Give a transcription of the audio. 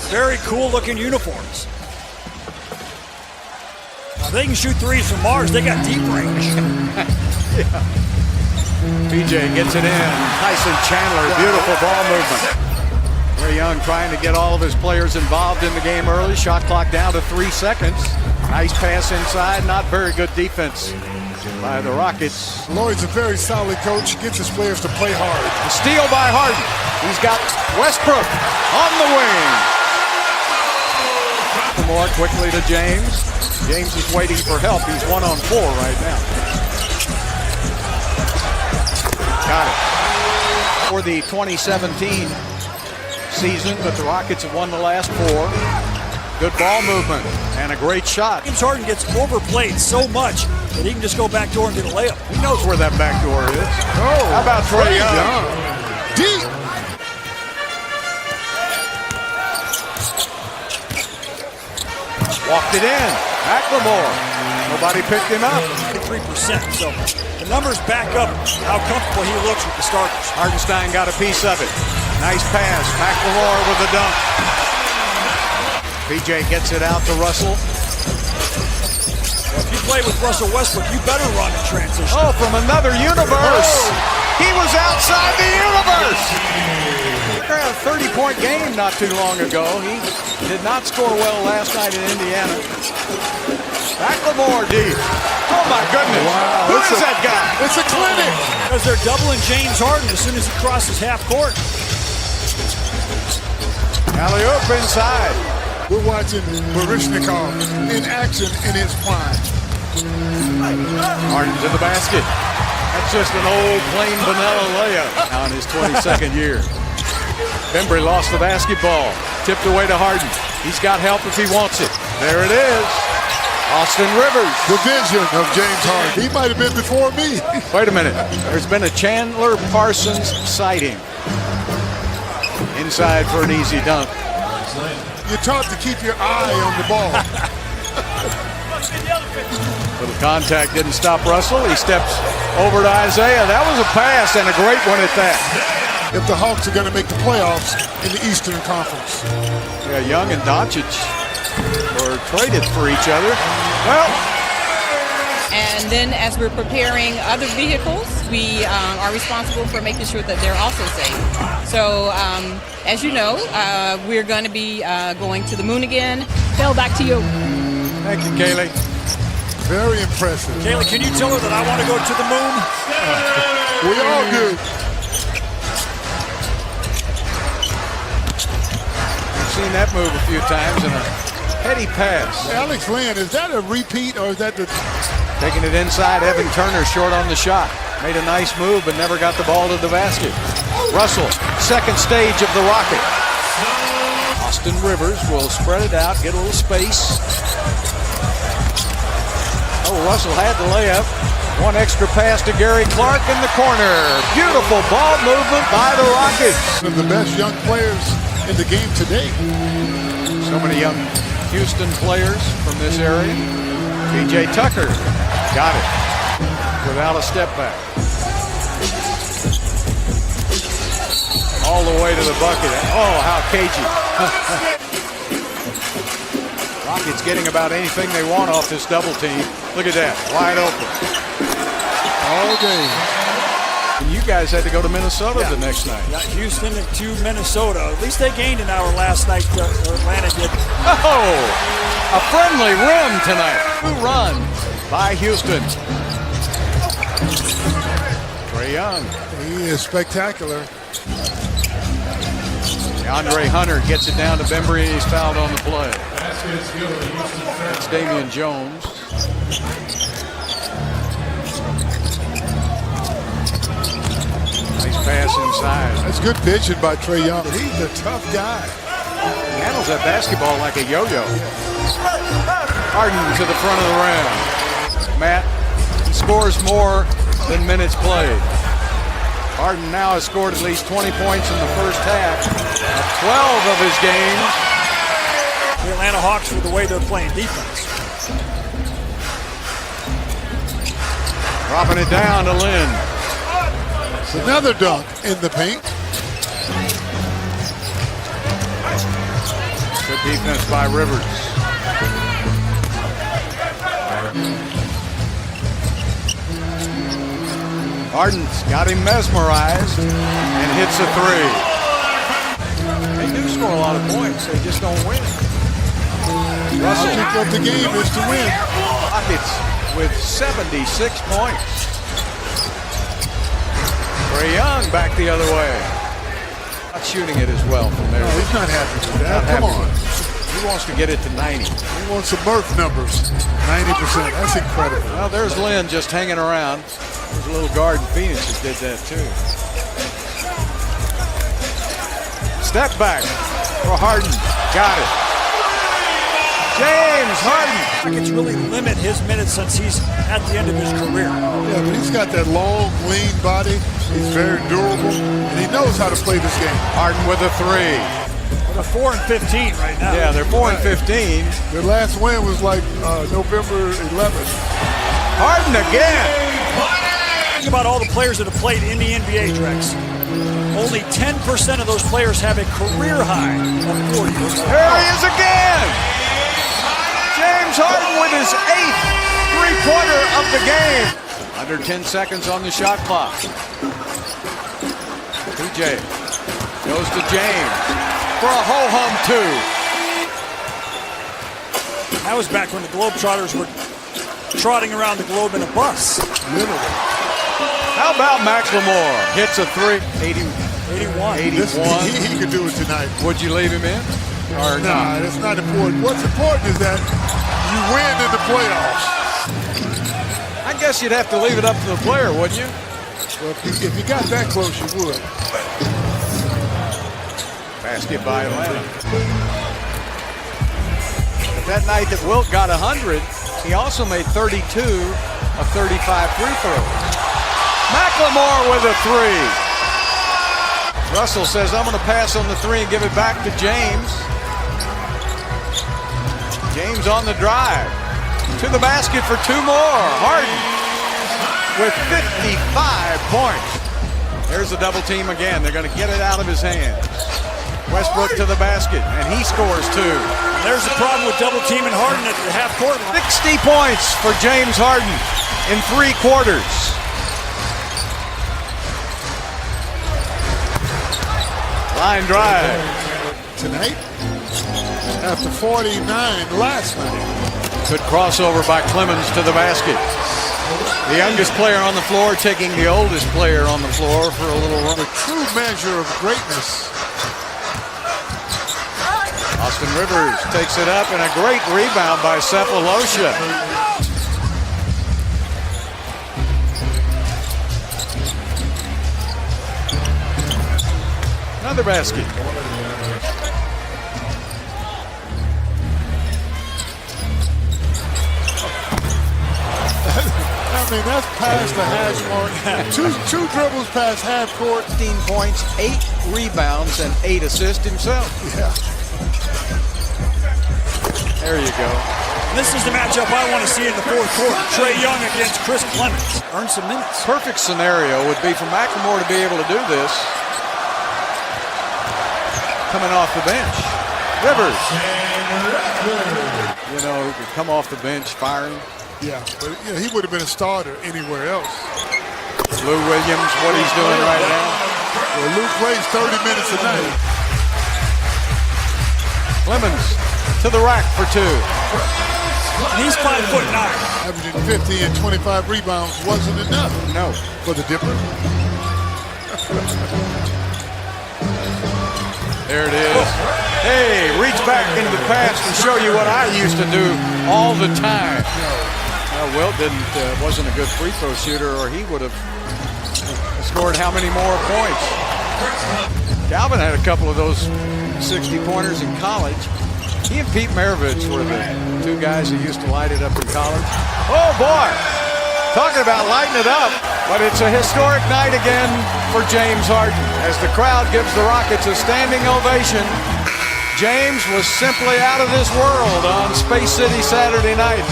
Very cool looking uniforms. Now they can shoot threes from Mars. They got deep range. Yeah. PJ gets it in. Tyson Chandler, beautiful ball movement. Trae Young trying to get all of his players involved in the game early. Shot clock down to 3 seconds. Nice pass inside. Not very good defense by the Rockets. Lloyd's a very solid coach. He gets his players to play hard. A steal by Harden. He's got Westbrook on the wing. More quickly to James. James is waiting for help. He's 1-on-4 right now. Got it. For the 2017 season, but the Rockets have won the last 4. Good ball movement and a great shot. James Harden gets overplayed so much that he can just go back door and get a layup. He knows where that back door is. Oh, how about Trae Young? Deep. Walked it in. McLemore. Nobody picked him up. 3%. So the numbers back up how comfortable he looks with the starters. Hartenstein got a piece of it. Nice pass. McLemore with a dunk. PJ gets it out to Russell. Well, if you play with Russell Westbrook, you better run in transition. Oh, from another universe. He was outside the universe. He had a 30-point game not too long ago. He did not score well last night in Indiana. McLemore deep. Oh, my goodness. Wow. Who is that guy? It's a clinic. Because they're doubling James Harden as soon as he crosses half court. Alley-oop inside. We're watching Baryshnikov in action in his prime. Harden to the basket. That's just an old plain vanilla layup now in his 22nd year. Bembry lost the basketball. Tipped away to Harden. He's got help if he wants it. There it is. Austin Rivers. The vision of James Harden. He might have been before me. Wait a minute. There's been a Chandler Parsons sighting. Inside for an easy dunk. You're taught to keep your eye on the ball. Little contact didn't stop Russell. He steps over to Isaiah. That was a pass and a great one at that. If the Hawks are going to make the playoffs in the Eastern Conference. Yeah, Young and Doncic were traded for each other. Well, and then as we're preparing other vehicles, we are responsible for making sure that they're also safe. So as you know, we're going to be going to the moon again. Phil, back to you. Thank you, Kaylee. Very impressive. Kaylee, can you tell her that I want to go to the moon? We all do. I've seen that move a few times and a heady pass. Alex Len, is that a repeat or is that the... Taking it inside, Evan Turner short on the shot. Made a nice move but never got the ball to the basket. Russell, second stage of the Rocket. Austin Rivers will spread it out, get a little space. Oh, Russell had the layup. One extra pass to Gary Clark in the corner. Beautiful ball movement by the Rockets. One of the best young players in the game today. So many young Houston players from this area. PJ Tucker got it without a step back. All the way to the bucket. Oh, how cagey. Rockets getting about anything they want off this double team. Look at that, wide open. All day. And you guys had to go to Minnesota the next night. Got Houston to Minnesota. At least they gained an hour last night. Atlanta did. Oh, a friendly rim tonight. Run by Houston. Trae Young. He is spectacular. DeAndre Hunter gets it down to Bembry and he's fouled on the play. That's Damian Jones. Nice pass inside. That's good vision by Trae Young. He's a tough guy. He handles that basketball like a yo-yo. Harden to the front of the rim. Matt, he scores more than minutes played. Harden now has scored at least 20 points in the first half of 12 of his games. The Atlanta Hawks with the way they're playing defense. Dropping it down to Lynn. Another dunk in the paint. Good defense by Rivers. Harden's got him mesmerized and hits a three. They do score a lot of points, they just don't win. Russell Object of the game is to win. Rockets with 76 points. Trae Young back the other way. Not shooting it as well from there. No, he's not happy with that. Come on. He wants to get it to 90. He wants some Murph numbers. 90%. That's incredible. Well, there's Lynn just hanging around. There's a little guard in Phoenix that did that too. Step back for Harden. Got it. James Harden. Rockets really limit his minutes since he's at the end of his career. Yeah, but he's got that long, lean body. He's very durable, and he knows how to play this game. Harden with a three. They're 4 and 15 right now. Yeah, they're 4 and 15. Their last win was like November 11th. Harden again. Think about all the players that have played in the NBA, Drex. Only 10% of those players have a career high of 40. There he is again. James Harden with his 8th three-pointer of the game. Under 10 seconds on the shot clock. PJ goes to James for a ho-hum two. That was back when the Globetrotters were trotting around the globe in a bus. Literally. How about McLemore? Hits a three. 81. 81. He could do it tonight. Would you leave him in? Or Nah, that's not important. What's important is that you win in the playoffs. I guess you'd have to leave it up to the player, wouldn't you? Well, if you got that close, you would. Basket by Atlanta. But that night that Wilt got 100, he also made 32 of 35 free throws. McLemore with a three. Russell says, I'm going to pass on the three and give it back to James. James on the drive. To the basket for two more. Harden with 55 points. There's the double team again. They're going to get it out of his hands. Westbrook to the basket, and he scores two. There's the problem with double teaming Harden at the half court line. 60 points for James Harden in 3 quarters. Line drive. Tonight, after 49 last night. Good crossover by Clemens to the basket. The youngest player on the floor taking the oldest player on the floor for a little run. The true measure of greatness. Austin Rivers takes it up, and a great rebound by Sefolosha. Another basket. I mean, that's past the hash mark. two dribbles past half court. 15 points, 8 rebounds, and 8 assists himself. Yeah. There you go. This is the matchup I want to see in the fourth quarter. Trae Young against Chris Clemens. Earn some minutes. Perfect scenario would be for McLemore to be able to do this. Coming off the bench. Rivers. You know, could come off the bench firing. Yeah, but he would have been a starter anywhere else. Lou Williams, what he's doing right now. Well, Lou plays 30 minutes a night. Clemens to the rack for two. And he's 5'9". Averaging 50 and 25 rebounds wasn't enough. No. For the Dipper. There it is. Hey, reach back into the past and show you what I used to do all the time. Wilt wasn't a good free throw shooter, or he would have scored how many more points? Calvin had a couple of those 60-pointers in college. He and Pete Maravich were the two guys who used to light it up in college. Oh, boy. Talking about lighting it up. But it's a historic night again for James Harden as the crowd gives the Rockets a standing ovation. James was simply out of this world on Space City Saturday night.